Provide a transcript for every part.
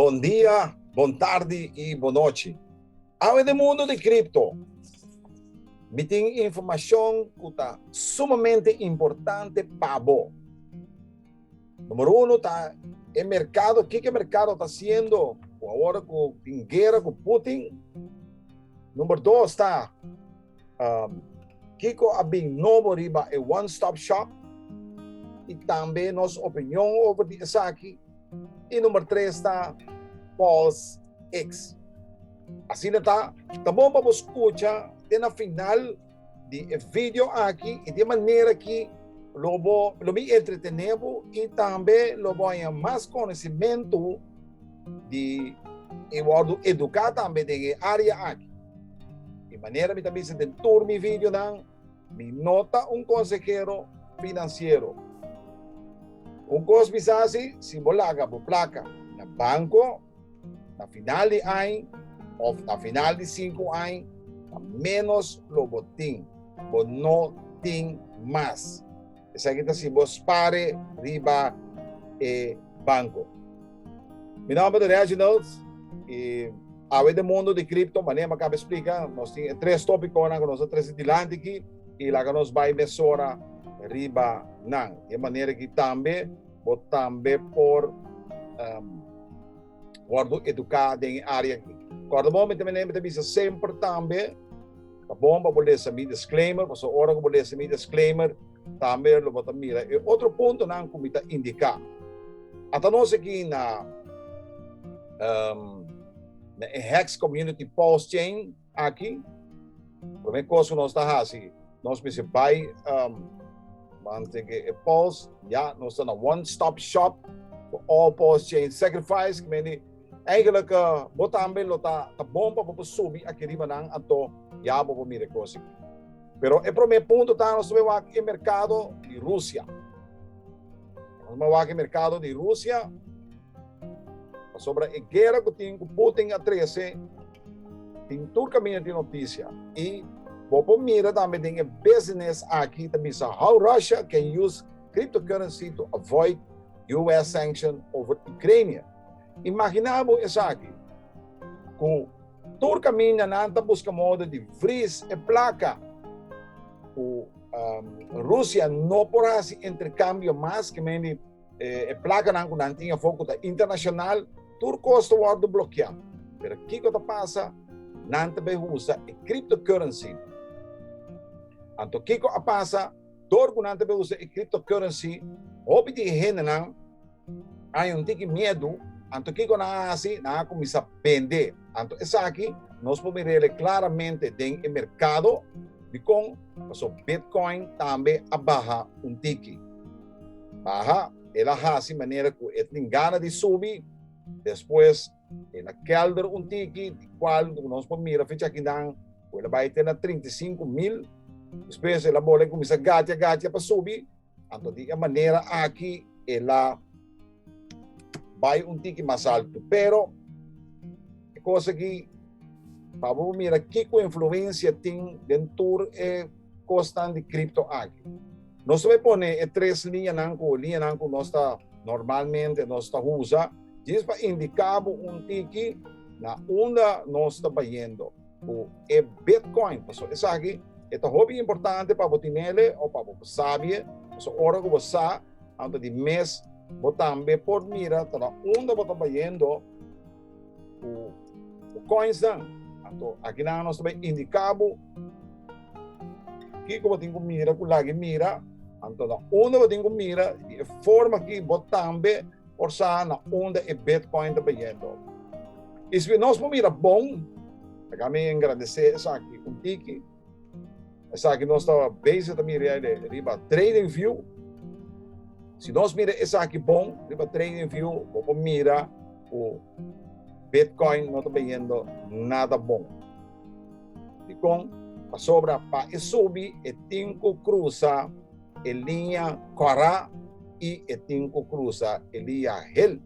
Bom dia, boa tarde e boa noite. Ao mundo de cripto, me tem informação que está sumamente importante para você. Número 1 está o mercado. O que o mercado está fazendo agora com a guerra com Putin? Número 2 está que a bem novo riba é one-stop shop e também nossa opinião sobre isso aqui. E número 3 está Pulse X. Assim está bom para você escutar na final do vídeo aqui e de maneira que lo me entretenemos e também lo ganha mais conhecimento de educar também de área aqui. De maneira que também se tentou meu vídeo não me nota consejero financeiro. Coisa assim, se bolaga por placa na banco, na final de ano ou na final de 5 anos, menos lo botim, bo não tem mais. Isso aqui está se vos pare riba banco. Meu nome é Reginald e a do mundo de cripto, maneira que acaba explicar, nós temos 3 tópicos que nós temos adiante aqui e lá que nós vai mesura riba não. De maneira que também por guardo educado em área aqui. Quando momento também sempre também a bomba poder saber disclaimer, mas hora que poder saber disclaimer também lo botar mira. E outro ponto não como está indicar. Até nós aqui na Hex Community Pulse Chain aqui, primeira coisa que nós está assim, nós principais mantém Pulse, já nós estamos na one-stop shop for all Pulse Chain sacrifice, que meni eigenlijk botar também tá bom para subir aqui riba nang ato já para mira coisa. Pero o primeiro ponto tá nós vemos aqui o mercado de Rússia. Nós vemos aqui o mercado de Rússia sobre a guerra que tem com Putin a 13, tem todo caminho de notícia e vou mira também tem a business aqui também how Russia can use cryptocurrency to avoid US sanction over Ukraine. Imaginamos isso aqui. Com todo caminho na busca modo de freeze e placa. A Rússia não pode fazer intercâmbio mais que meni placa não tinha foco da internacional, tudo custa o bloquear. Mas o que passa? Não também usa a cryptocurrency. Então, o que passa? Todo mundo também usa a cryptocurrency. Houve de gente não, há medo. Então, o que assim? Não começa a vender. Então, isso aqui, nós podemos ver claramente dentro do mercado de com o Bitcoin também abaixo tiki. Baja, ela faz de maneira que ele tem ganas de subir, depois ela quebra tiki, de qual nós podemos ver a fecha aqui, ela vai ter 35 mil, depois ela vai começar a gatia para subir, então de maneira aqui ela vai tiki mais alto, pero a coisa que para ver que influência tem dentro da costa de cripto aqui. Nós vamos pôr 3 linhas que nós está normalmente nós está usa, diz para indicar tiki na onda nós está indo. O Bitcoin, isso aqui é muito importante para você nele ou para você saber, a hora que você sabe, antes de mês, você também pode mirar na onda você está indo o coins não. Então, aqui nós também indicamos que você tem que mirar, que lagi mira, então onde você tem que mirar, de forma que você também orçar na onda e Bitcoin está indo. E se nós vamos mirar bom, kami agradecer isso aqui, tiki, isso aqui nós está base também riba trading view. Se nós mira isso aqui bom, riba trading view, vamos mirar o Bitcoin não está indo nada bom. E com a sobra para subir, e tem que cruzar a linha Cora e tem que cruzar a linha Hill.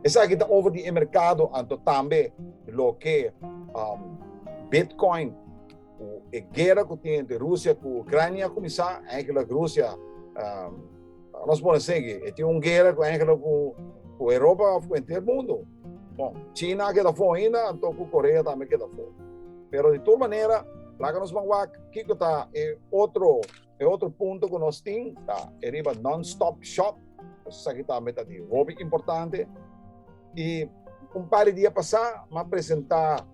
Essa aqui está over de mercado, então também o que Bitcoin, a guerra que tem entre Rússia e Ucrânia começar, a Rússia, nós podemos dizer que tem uma guerra com a Europa e com o mundo. Bom, China queda fora ainda, então Coreia também queda fora. Pero de toda maneira, lá que nós vamos aqui está outro ponto que nós temos, tá? É riba non-stop shop, isso aqui também está de hobby importante. E par de dias passar, me apresentar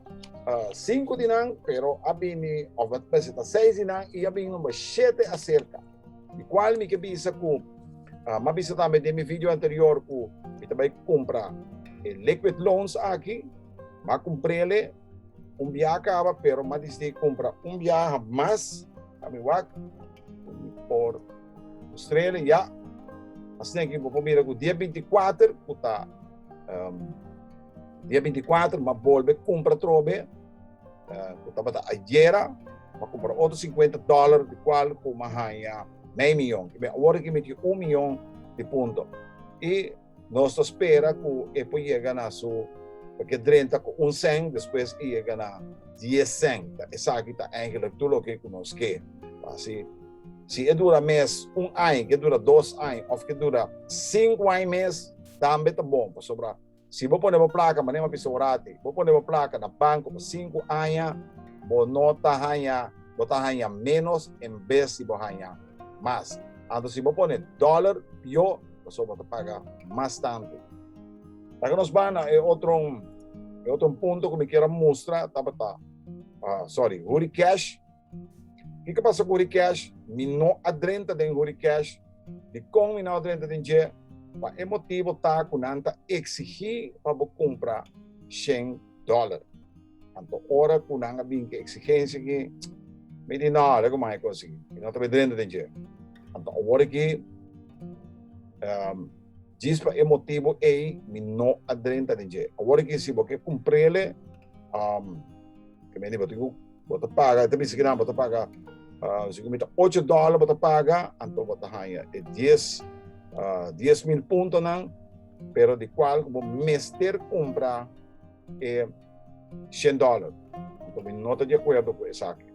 5 dinang, pero abini, ou me apresentar 6 dinang, e abini uma 7 acerca. E qual me que bisa com, me bisa também de meu vídeo anterior, que também compra liquid loans aqui, mas comprei viaje acaba, pero mas decidi comprar viaje mais a mi wak por Australia ya. Assim que vou comer o dia 24, puta, dia 24, mas volve comprar trobe, puta bata ayer, mas comprar outros $50, de qual por mahaya meio milhão, que agora que meti milhão de ponto. E nós espera que ele chegue na sua, porque 30 com 100, depois chega na 10 100. Essa aqui está eigenlijk tudo o que nós queremos. Assim, se dura mês, ano, que dura 2 anos, ou que dura 5 anos mês, também está bom para sobrar. Se você pôr uma placa, mas nem uma pessoa rate, você pôr uma placa na banco por 5 anos, você não está ganhando menos em vez de você ganhar mais. Então, se você põe dólar, pior, você vai pagar mais tanto. Então, nós vamos a outro ponto que me quero mostrar, Huri Cash. O que passa com Huri Cash? Me não adrenta de Huri Cash, de como me não adrenta de dinheiro, para o motivo tá com nanta exigir para comprar $100. Então, hora com nanga bem que exigência que me diz não, é como é que conseguir, não está adrenta de dinheiro. Então, hora que diz para o motivo é me não adrenta de dinheiro. Agora que se você comprar que me diz você paga, também se não você paga se você $8 você paga, então você ganha 10,000 pontos não, pero de qual como mestre compra $100. Então não estou de acordo com isso aqui.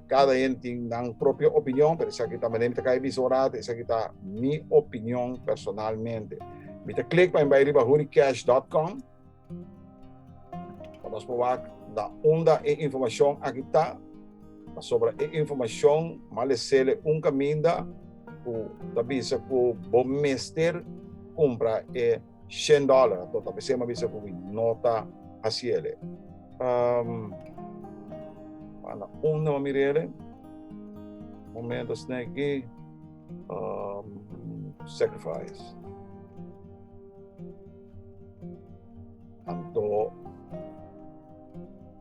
Cada um tem a própria opinião, mas isso aqui também está visorado, isso aqui está minha opinião personalmente. Você clica para huricash.com, nós vamos dar onda e informação aqui está, sobre a informação, mas ele caminho da visa que o bom mestre compra $100, então talvez seja uma visa que nota assim ele. Una mirele momentos aqui sacrifice então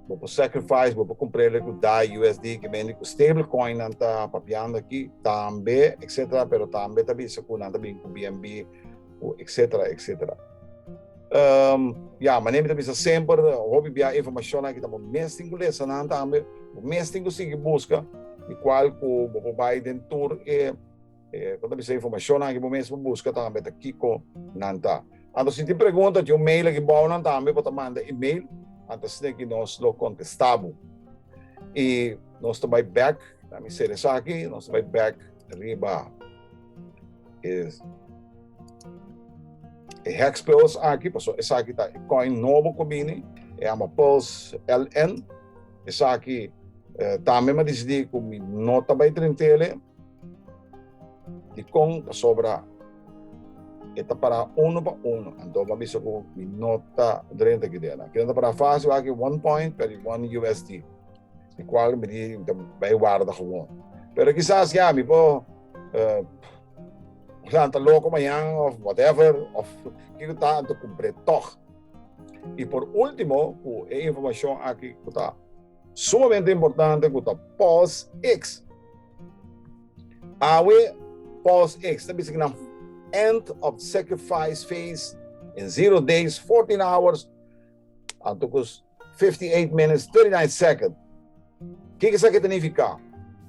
vou sacrifice vou comprar o DAI USD que vem com stablecoin anta papiando aqui também etc pero também também se com anta bem com BNB etc mas nem também sempre hobby a informação aqui também mês inglês não também o mês tem que buscar de qual o vai dentro quando você informação aqui o mês busca também aqui com nanta então se te pergunta de mail que bom não também pode mandar e-mail antes de que nós lo contestamos e nós vai back também ser isso aqui nós vai back riba Hexpulse aqui passou essa aqui tá coin novo combine é uma Pulse LN essa aqui também me decidi que não está bem trentele de com sobra está para 1 para 1 então vamos ver que não está trente aqui dela que está para fácil aqui 1 point per 1 USD de qual me diz vai guardar gewoon pero quizás já me vou planta louco amanhã ou whatever ou que está ando completo e por último a informação aqui que está sumamente importante que está POS-X POS-X também significa end of sacrifice phase in 0 days 14 hours and 58 minutes 39 seconds que isso aqui significa?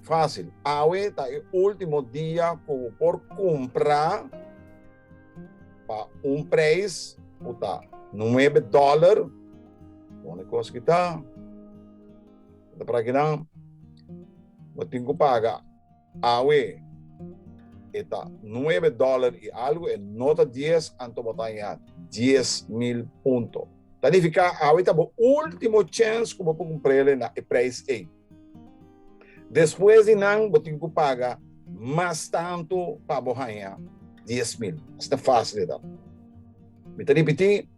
Fácil. Awe tá o último dia por comprar para preço puta $9. Onde coisa que tá? Para que não? Eu tenho que pagar. Awe está $9 y algo, en nota 10, anto botanya 10,000 puntos. Significa, ahorita o último chance como para comprar na price A. Depois de não, você tem que pagar mais tanto para ganhar 10,000. Isso é fácil, tá? Me tá repetindo?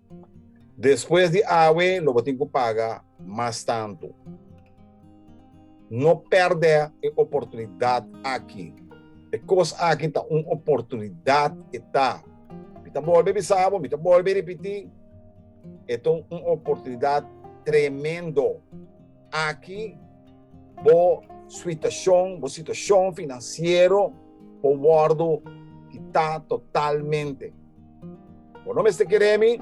Depois de AWE, você tem que pagar mais tanto. Não perder a oportunidade aqui. A coisa aqui está uma oportunidade. Está voltando a pensar, está voltando a repetir. É uma oportunidade tremenda. Aqui, boa situação financeira, o guardo que está totalmente. Por não me se querem,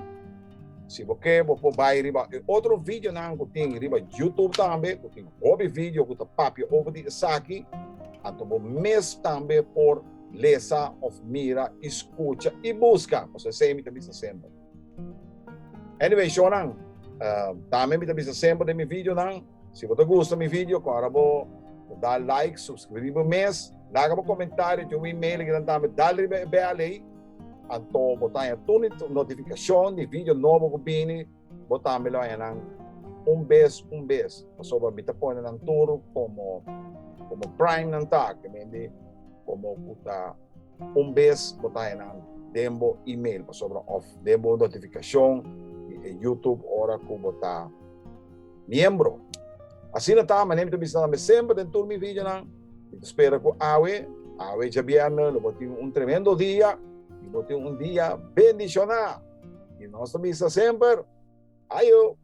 se você vai riba outro vídeo não que tem riba YouTube também, que tem outro vídeo que tá papel over de aqui, então mês também por lesa of mira, escuta e busca, você sempre também sempre. Anyway, show não, também me também sempre de meu vídeo não. Se você gosta do meu vídeo, agora vou dar like, subscrever no mês, larga um comentário, um e-mail que também dá ali. Anto botar a notificação de vídeo novo que vem, botar me lá um mês. Sobre me põe nang turo como Prime nang tag, que como puta mês botar nang demo email sobre off demo notificação YouTube ora que botar membro. Assim não tá, mas nem tu bisa me sempre dentro do meu vídeo nang. Espero que awe já viernes, lo botar tremendo dia. E vou ter dia bendicional. E nós também sempre. Ayo.